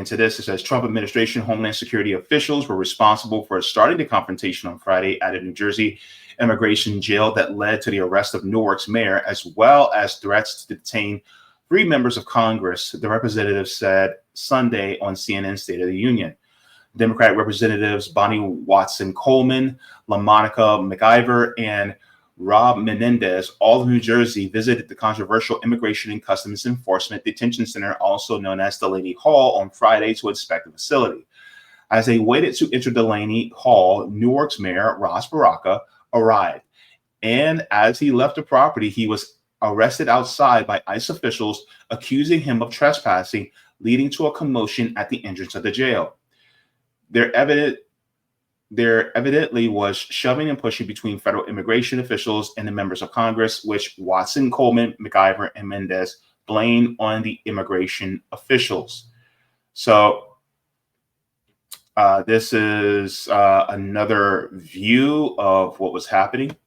into this. It says Trump administration Homeland Security officials were responsible for starting the confrontation on Friday at a New Jersey immigration jail that led to the arrest of Newark's mayor, as well as threats to detain 3 members of Congress, the representative said Sunday on CNN State of the Union. Democratic Representatives Bonnie Watson-Coleman, LaMonica McIver, and Rob Menendez, all of New Jersey, visited the controversial Immigration and Customs Enforcement Detention Center, also known as Delaney Hall, on Friday to inspect the facility. As they waited to enter Delaney Hall, Newark's mayor, Ras Baraka, arrived. And as he left the property, he was arrested outside by ICE officials, accusing him of trespassing, leading to a commotion at the entrance of the jail. There evidently was shoving and pushing between federal immigration officials and the members of Congress, which Watson, Coleman, McIver, and Mendez blamed on the immigration officials. So this is another view of what was happening.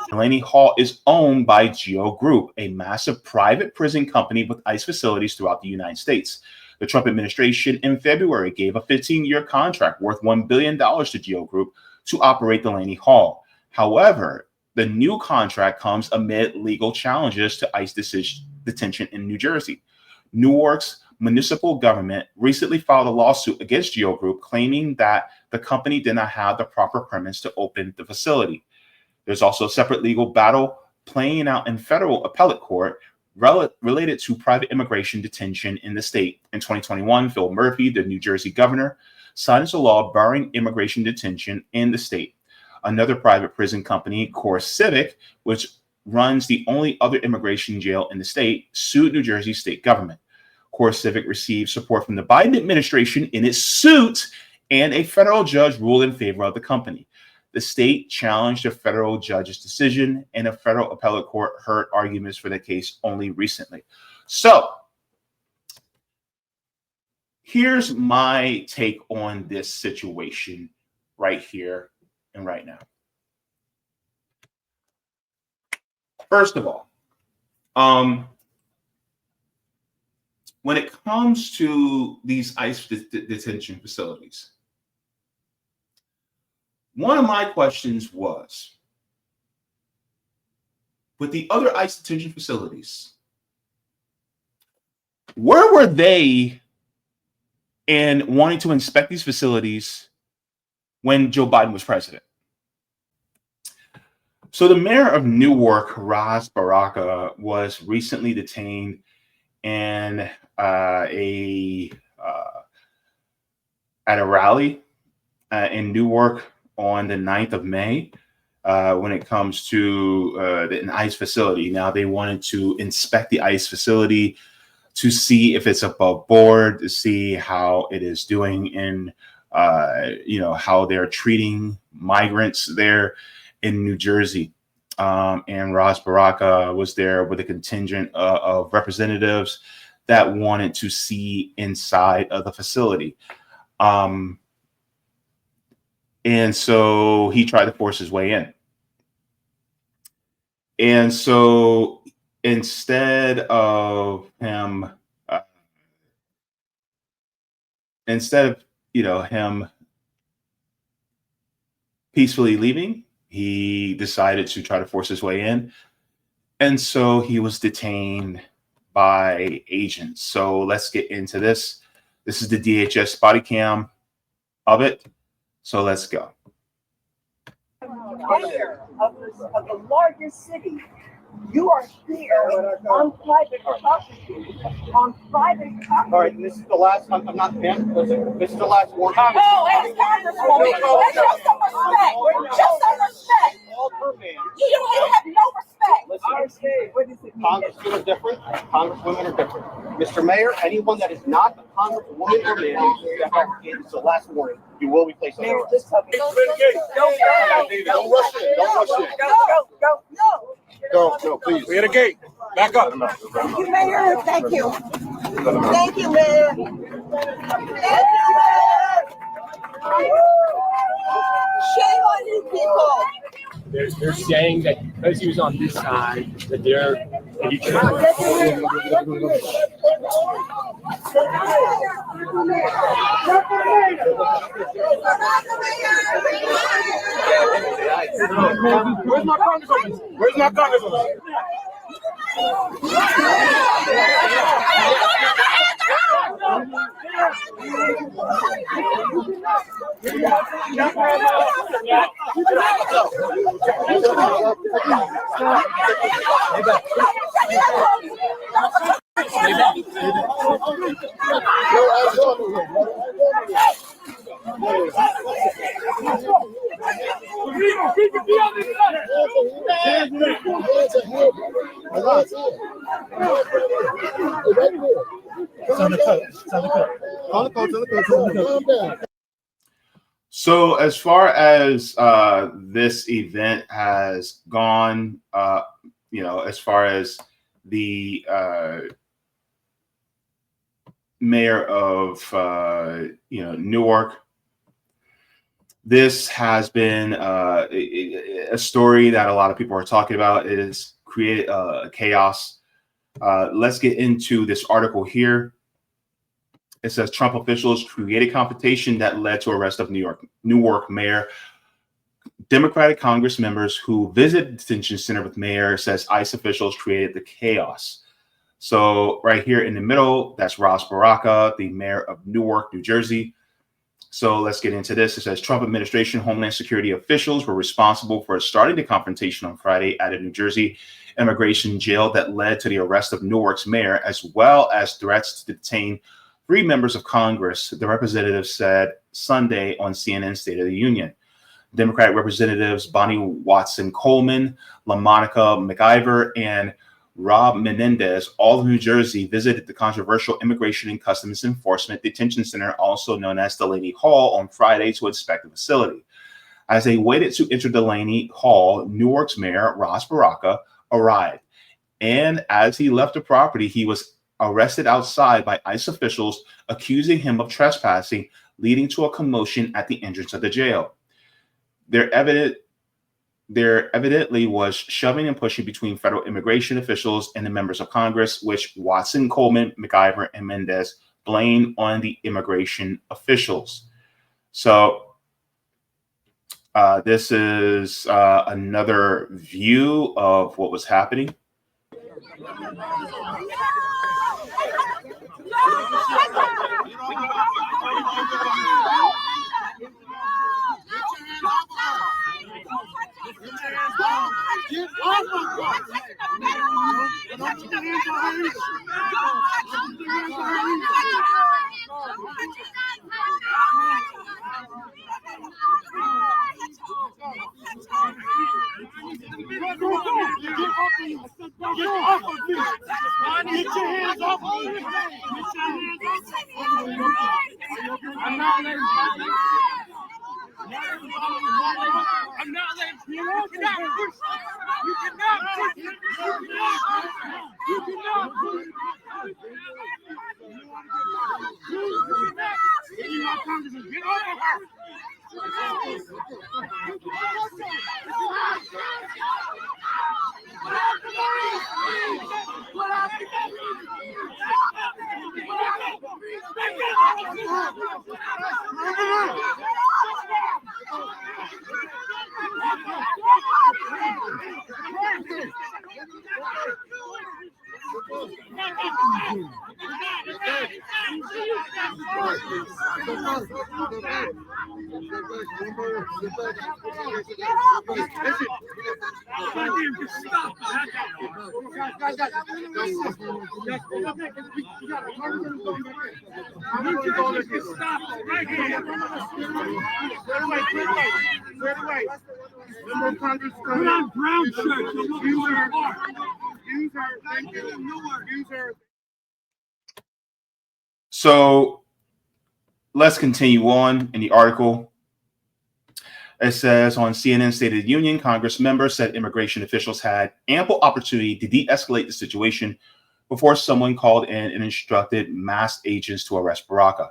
Delaney Hall is owned by Geo Group, a massive private prison company with ICE facilities throughout the United States. The Trump administration in February gave a 15-year contract worth $1 billion to Geo Group to operate Delaney Hall. However, the new contract comes amid legal challenges to ICE detention in New Jersey. Newark's municipal government recently filed a lawsuit against Geo Group, claiming that the company did not have the proper permits to open the facility. There's also a separate legal battle playing out in federal appellate court related to private immigration detention in the state. In 2021, Phil Murphy, the New Jersey governor, signed a law barring immigration detention in the state. Another private prison company, CoreCivic, which runs the only other immigration jail in the state, sued New Jersey state government. CoreCivic received support from the Biden administration in its suit, and a federal judge ruled in favor of the company. The state challenged a federal judge's decision, and a federal appellate court heard arguments for the case only recently. So here's my take on this situation right here and right now. First of all, when it comes to these ICE detention facilities, one of my questions was, with the other ICE detention facilities, where were they in wanting to inspect these facilities when Joe Biden was president? So the mayor of Newark, Ras Baraka, was recently detained in at a rally in Newark on the 9th of May when it comes to an ICE facility. Now, they wanted to inspect the ICE facility to see if it's above board, to see how it is doing in, how they're treating migrants there in New Jersey. And Ras Baraka was there with a contingent of representatives that wanted to see inside of the facility. And so he tried to force his way in. And so instead of him him peacefully leaving, he decided to try to force his way in. And so he was detained by agents. So let's get into this. This is the DHS body cam of it. So let's go. Mayor of the largest city, you are here on private property. On private property. All right, this is the last. I'm not. Listen, this is the last one. Oh, it's Congresswoman. Let's show some respect. Show some respect. All her man. You have no respect Listen, What does it mean? congressmen are different. Congresswomen are different. Mr. Mayor, anyone that is not a congresswoman or man, it's the last warning. You will be placed on Mayor, arrest. just tell me. Don't rush in. Don't rush in. No, please. We're at a gate. Back up. Thank you, Mayor. Thank you. Thank you, Mayor. Thank you, Mayor. Shame on you people. They're saying that because he was on this side, that they're Where's my congresswoman? Where's my congresswoman? So as far as this event has gone, as far as the mayor of Newark, this has been a story that a lot of people are talking about. It has created chaos. Let's get into this article here. It says Trump officials created confrontation that led to arrest of Newark mayor. Democratic Congress members who visited the detention center with mayor says ICE officials created the chaos. So right here in the middle, that's Ross Baraka, the mayor of Newark, New Jersey. So let's get into this. It says Trump administration Homeland Security officials were responsible for starting the confrontation on Friday at a New Jersey immigration jail that led to the arrest of Newark's mayor, as well as threats to detain 3 members of Congress, the representative said Sunday on CNN State of the Union. Democratic Representatives Bonnie Watson Coleman, LaMonica McIver, and Rob Menendez, all of New Jersey, visited the controversial Immigration and Customs Enforcement Detention Center, also known as Delaney Hall, on Friday to inspect the facility. As they waited to enter Delaney Hall, Newark's mayor, Ross Baraka, arrived. And as he left the property, he was arrested outside by ICE officials accusing him of trespassing, leading to a commotion at the entrance of the jail. There evidently was shoving and pushing between federal immigration officials and the members of Congress, which Watson, Coleman, McIver, and Mendez blamed on the immigration officials. So this is another view of what was happening. I'm not letting you cannot push. You cannot push. You cannot push. Get over her. Member of Congress, put on brown shirts. You're looking for a bar. Thank you. So let's continue on in the article. It says on CNN State of the Union, Congress members said immigration officials had ample opportunity to de-escalate the situation before someone called in and instructed masked agents to arrest Baraka.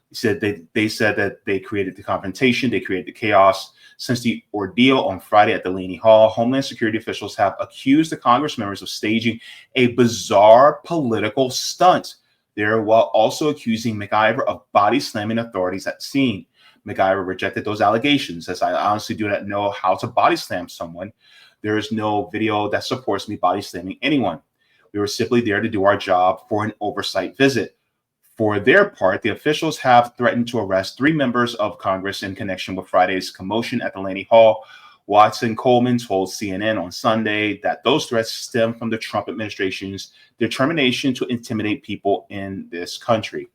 He said they said that they created the confrontation, they created the chaos. Since the ordeal on Friday at Delaney Hall, Homeland Security officials have accused the Congress members of staging a bizarre political stunt there, while also accusing McIver of body slamming authorities at the scene. McIver rejected those allegations, as I honestly do not know how to body slam someone. There is no video that supports me body slamming anyone. We were simply there to do our job for an oversight visit. For their part, the officials have threatened to arrest 3 members of Congress in connection with Friday's commotion at Delaney Hall. Watson Coleman told CNN on Sunday that those threats stem from the Trump administration's determination to intimidate people in this country.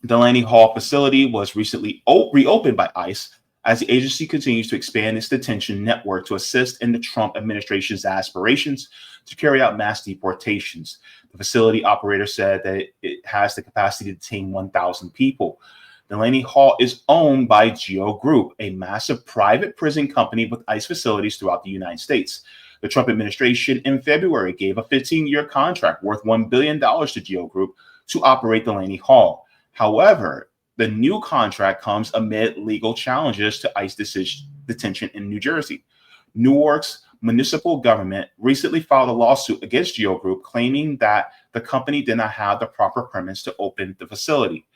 Delaney Hall facility was recently reopened by ICE as the agency continues to expand its detention network to assist in the Trump administration's aspirations to carry out mass deportations. The facility operator said that it has the capacity to detain 1,000 people. Delaney Hall is owned by Geo Group, a massive private prison company with ICE facilities throughout the United States. The Trump administration in February gave a 15-year contract worth $1 billion to Geo Group to operate Delaney Hall. However, the new contract comes amid legal challenges to ICE detention in New Jersey. Newark's municipal government recently filed a lawsuit against Geo Group, claiming that the company did not have the proper permits to open the facility.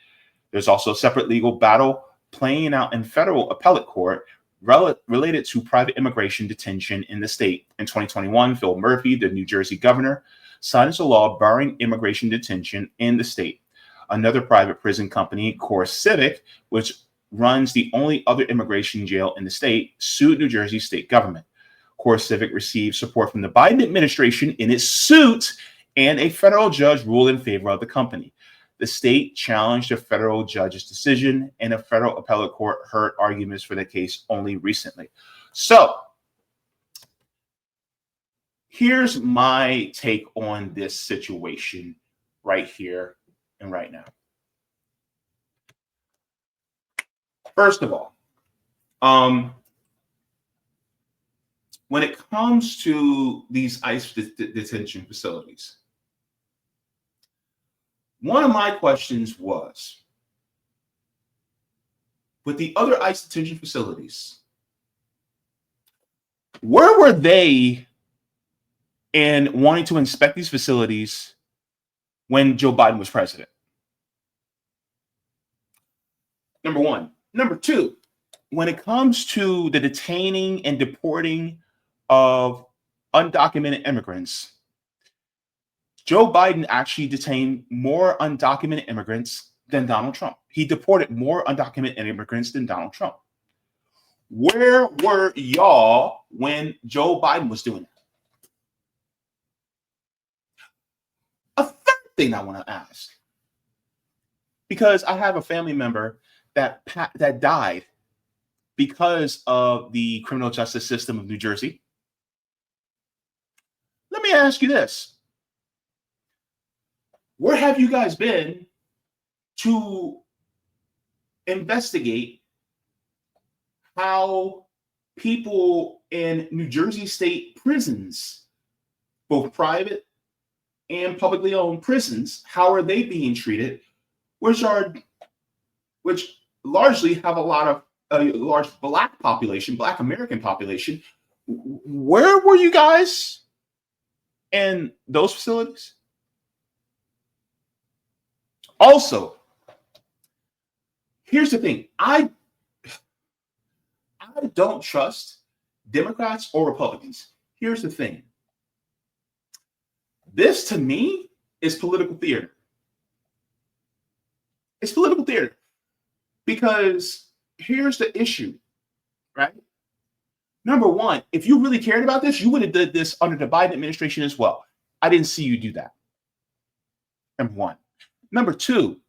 There's also a separate legal battle playing out in federal appellate court related to private immigration detention in the state. In 2021, Phil Murphy, the New Jersey governor, signed a law barring immigration detention in the state. Another private prison company, CoreCivic, which runs the only other immigration jail in the state, sued New Jersey state government. CoreCivic received support from the Biden administration in its suit, and a federal judge ruled in favor of the company. The state challenged a federal judge's decision, and a federal appellate court heard arguments for the case only recently. So here's my take on this situation right here and right now. First of all, when it comes to these ICE detention facilities, one of my questions was, with the other ICE detention facilities, where were they in wanting to inspect these facilities when Joe Biden was president? Number one. Number two, when it comes to the detaining and deporting of undocumented immigrants, Joe Biden actually detained more undocumented immigrants than Donald Trump. He deported more undocumented immigrants than Donald Trump. Where were y'all when Joe Biden was doing that? A third thing I want to ask, because I have a family member that died because of the criminal justice system of New Jersey. Let me ask you this. Where have you guys been to investigate how people in New Jersey state prisons, both private and publicly owned prisons, how are they being treated, which largely have a large Black population, Black American population? Where were you guys in those facilities? Also, here's the thing. I don't trust Democrats or Republicans. Here's the thing. This, to me, is political theater. It's political theater. Because here's the issue, right? Number one, if you really cared about this, you would have did this under the Biden administration as well. I didn't see you do that. Number one. Number two,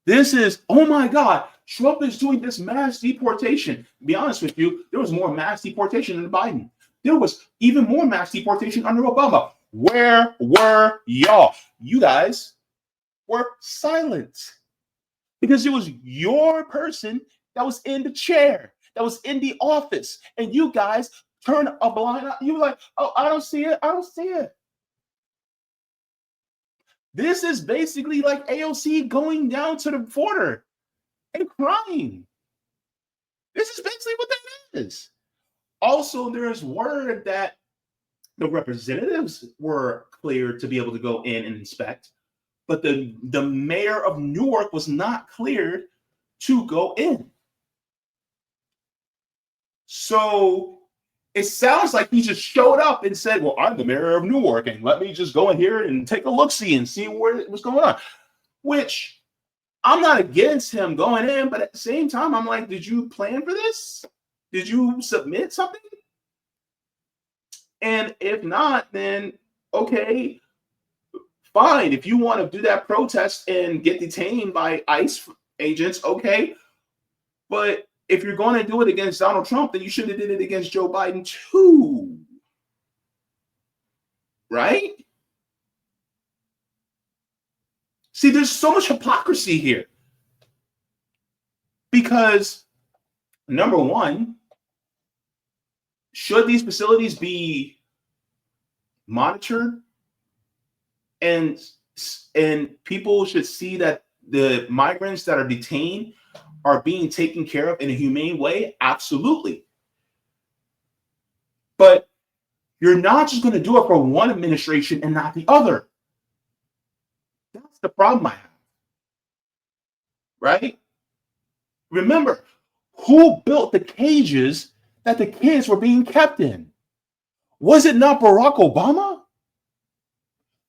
this is, oh my God, Trump is doing this mass deportation. To be honest with you, there was more mass deportation under Biden. There was even more mass deportation under Obama. Where were y'all? You guys were silent because it was your person that was in the chair, that was in the office, and you guys turned a blind eye. You were like, oh, I don't see it. I don't see it. This is basically like AOC going down to the border and crying. This is basically what that is. Also, there is word that the representatives were cleared to be able to go in and inspect, but the mayor of Newark was not cleared to go in. So it sounds like he just showed up and said, well, I'm the mayor of Newark, and let me just go in here and take a look-see and see what's going on. Which I'm not against him going in, but at the same time, I'm like, did you plan for this? Did you submit something? And if not, then okay, fine. If you want to do that protest and get detained by ICE agents, okay. But if you're going to do it against Donald Trump, then you should have did it against Joe Biden too. Right? See, there's so much hypocrisy here. Because, number one, should these facilities be monitored and people should see that the migrants that are detained are being taken care of in a humane way? Absolutely. But you're not just going to do it for one administration and not the other. That's the problem I have. Right? Remember, who built the cages that the kids were being kept in? Was it not Barack Obama?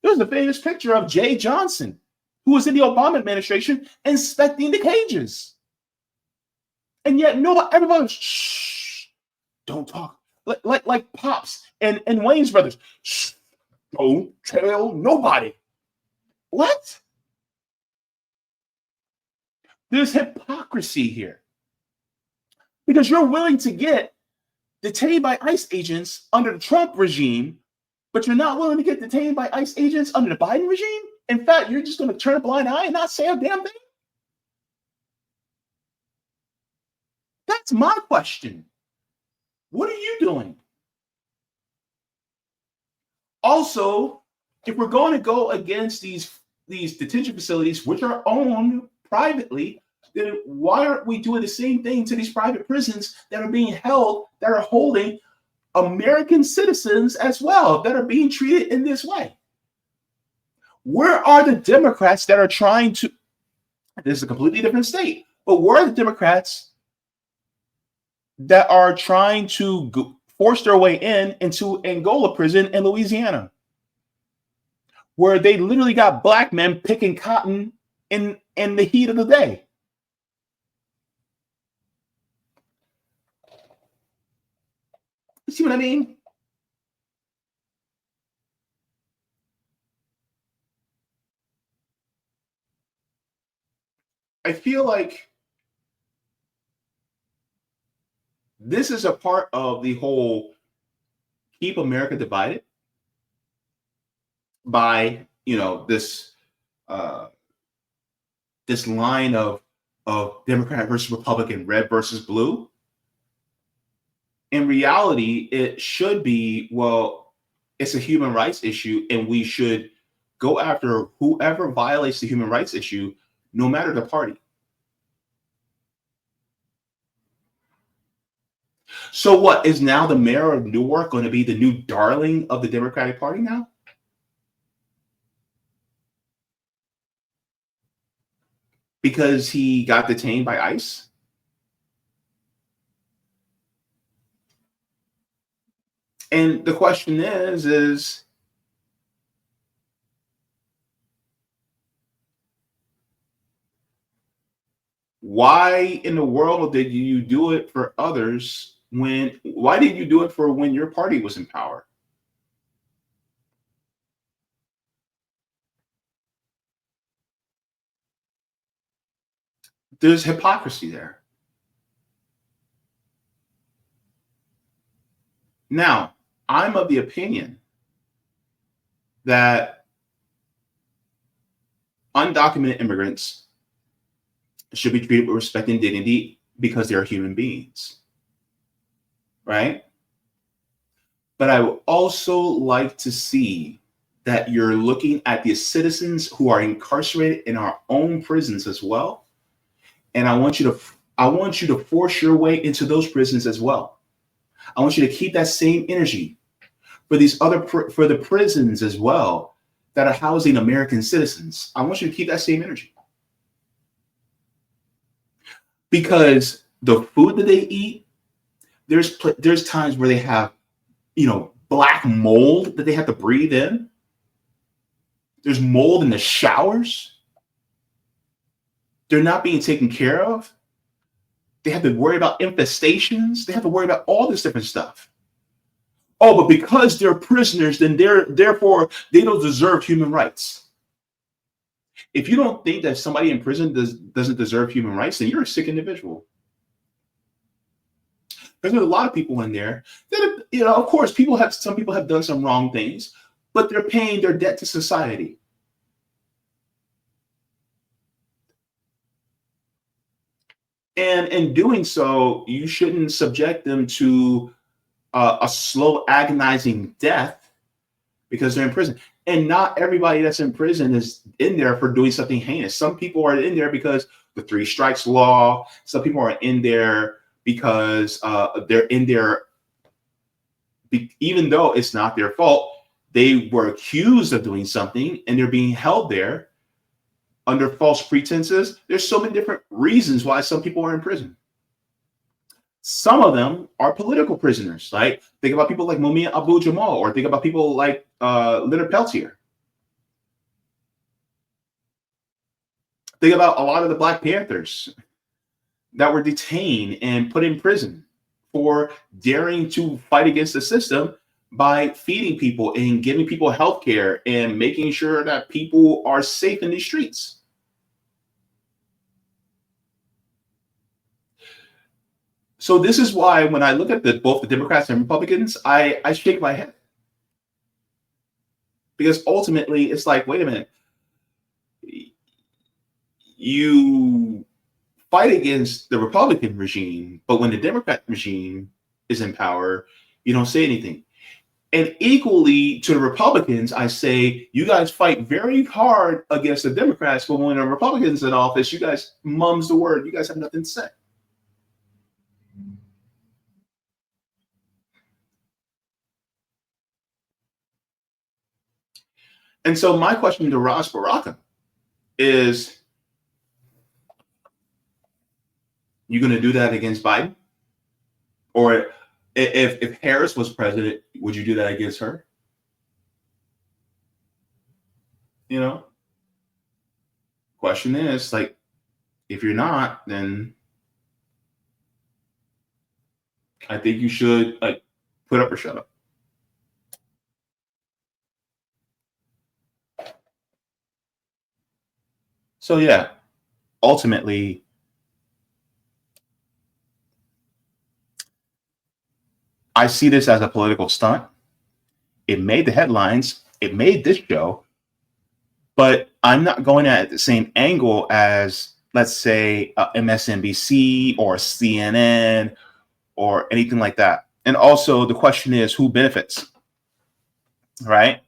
There's a famous picture of Jay Johnson, who was in the Obama administration, inspecting the cages. And yet, everybody's, shh, don't talk. Like Pops and Wayne's brothers, shh, don't tell nobody. What? There's hypocrisy here. Because you're willing to get detained by ICE agents under the Trump regime, but you're not willing to get detained by ICE agents under the Biden regime? In fact, you're just going to turn a blind eye and not say a damn thing? That's my question. What are you doing? Also, if we're going to go against these detention facilities, which are owned privately, then why aren't we doing the same thing to these private prisons that are being held, that are holding American citizens as well, that are being treated in this way? Where are the Democrats that are trying to, this is a completely different state, but where are the Democrats that are trying to force their way into Angola prison in Louisiana, where they literally got black men picking cotton in the heat of the day? See what I mean? I feel like this is a part of the whole keep America divided by, this this line of Democrat versus Republican, red versus blue. In reality, it should be, well, it's a human rights issue, and we should go after whoever violates the human rights issue, no matter the party. So what, is now the mayor of Newark going to be the new darling of the Democratic Party now? Because he got detained by ICE? And the question is why in the world did you do it for others why did you do it for when your party was in power? there's hypocrisy there. Now, I'm of the opinion that undocumented immigrants should be treated with respect and dignity because they are human beings, right? But I would also like to see that you're looking at the citizens who are incarcerated in our own prisons as well. And I want you to force your way into those prisons as well. I want you to keep that same energy for for the prisons as well that are housing American citizens. I want you to keep that same energy. Because the food that they eat, there's times where they have, black mold that they have to breathe in. There's mold in the showers. They're not being taken care of. They have to worry about infestations. They have to worry about all this different stuff. Oh, but because they're prisoners, then therefore they don't deserve human rights. If you don't think that somebody in prison doesn't deserve human rights, then you're a sick individual. There's a lot of people in there that, of course, some people have done some wrong things, but they're paying their debt to society. And in doing so, you shouldn't subject them to a slow, agonizing death because they're in prison. And not everybody that's in prison is in there for doing something heinous. Some people are in there because the 3 strikes law. Some people are in there because they're in there even though it's not their fault. They were accused of doing something and they're being held there under false pretenses. There's so many different reasons why some people are in prison. Some of them are political prisoners. Like, think about people like Mumia Abu-Jamal, or think about people like Leonard Peltier. Think about a lot of the Black Panthers that were detained and put in prison for daring to fight against the system by feeding people and giving people health care and making sure that people are safe in these streets. So this is why when I look at both the Democrats and Republicans, I shake my head. Because ultimately, it's like, wait a minute. You fight against the Republican regime, but when the Democrat regime is in power, you don't say anything. And equally to the Republicans, I say, you guys fight very hard against the Democrats, but when the Republicans in office, you guys mum's the word. You guys have nothing to say. And so my question to Ras Baraka is, you going to do that against Biden? Or if Harris was president, would you do that against her? Question is, like, if you're not, then I think you should, like, put up or shut up. So yeah, ultimately, I see this as a political stunt. It made the headlines. It made this show. But I'm not going at the same angle as, let's say, MSNBC or CNN or anything like that. And also the question is, who benefits, right?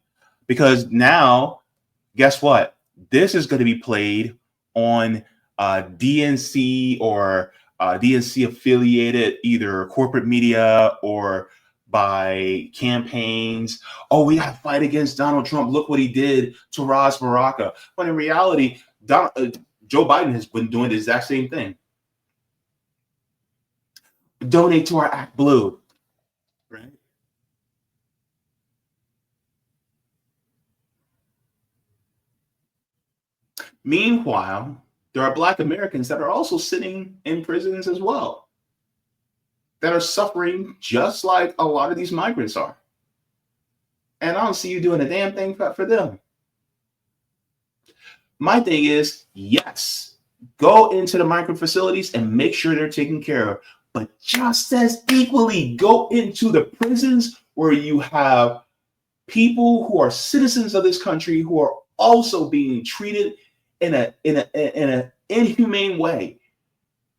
Because now, guess what? This is going to be played on DNC or DNC affiliated either corporate media or by campaigns. Oh, we got to fight against Donald Trump. Look what he did to Ras Baraka. But in reality, Joe Biden has been doing the exact same thing. Donate to our Act Blue, right? Meanwhile, there are Black Americans that are also sitting in prisons as well, that are suffering just like a lot of these migrants are. And I don't see you doing a damn thing for them. My thing is, yes, go into the migrant facilities and make sure they're taken care of. But just as equally, go into the prisons where you have people who are citizens of this country who are also being treated in an inhumane way,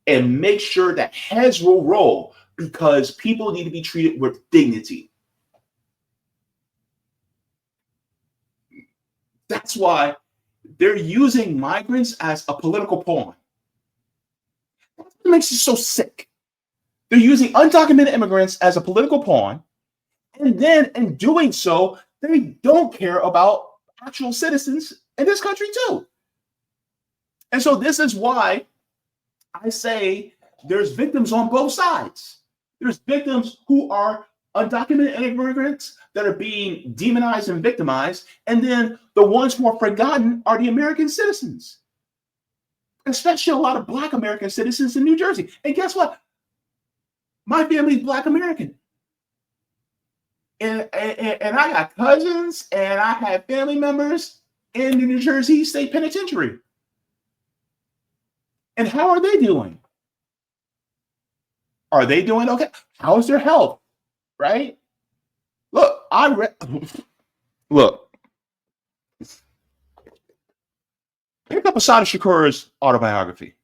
and make sure that heads will roll, because people need to be treated with dignity. That's why they're using migrants as a political pawn. That's what makes it so sick. They're using undocumented immigrants as a political pawn, and then in doing so, they don't care about actual citizens in this country too. And so this is why I say there's victims on both sides. There's victims who are undocumented immigrants that are being demonized and victimized, and then the ones who are forgotten are the American citizens, especially a lot of Black American citizens in New Jersey. And guess what? My family's Black American. And I got cousins and I have family members in the New Jersey State Penitentiary. And how are they doing? Are they doing okay? How's their health? Right? Look, look. Pick up Asada Shakur's autobiography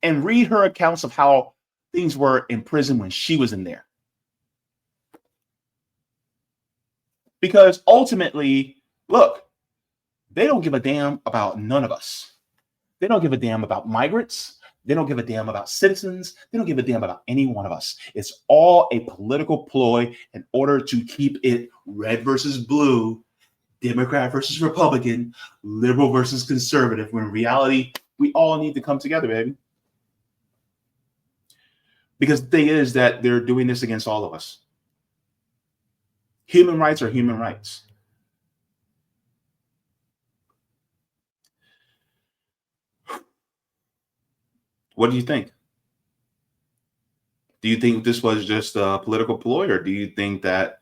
and read her accounts of how things were in prison when she was in there. Because ultimately, look, they don't give a damn about none of us. They don't give a damn about migrants. They don't give a damn about citizens. They don't give a damn about any one of us. It's all a political ploy in order to keep it red versus blue, Democrat versus Republican, liberal versus conservative, when in reality, we all need to come together, baby. Because the thing is that they're doing this against all of us. Human rights are human rights. What do you think? Do you think this was just a political ploy, or do you think that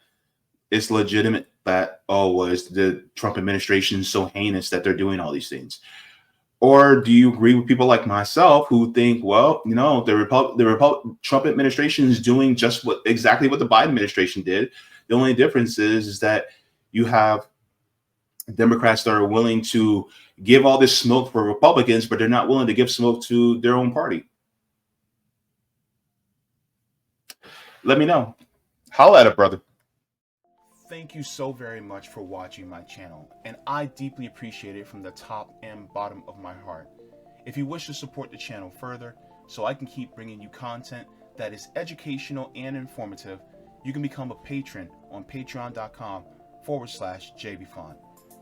it's legitimate that, was the Trump administration so heinous that they're doing all these things? Or do you agree with people like myself who think, well, the Trump administration is doing just exactly what the Biden administration did? The only difference is that you have Democrats that are willing to give all this smoke for Republicans, but they're not willing to give smoke to their own party. Let me know. Holla at it, brother. Thank you so very much for watching my channel, and I deeply appreciate it from the top and bottom of my heart. If you wish to support the channel further, so I can keep bringing you content that is educational and informative, you can become a patron on patreon.com/Jaybefaunt.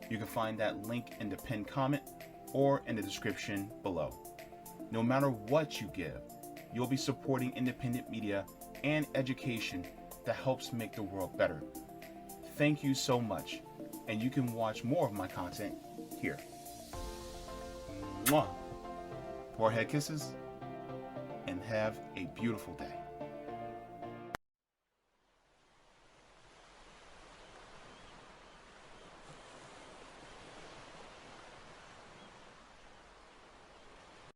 You can find that link in the pinned comment or in the description below. No matter what you give, you'll be supporting independent media and education that helps make the world better. Thank you so much, and you can watch more of my content here. Mwah. Forehead kisses, and have a beautiful day.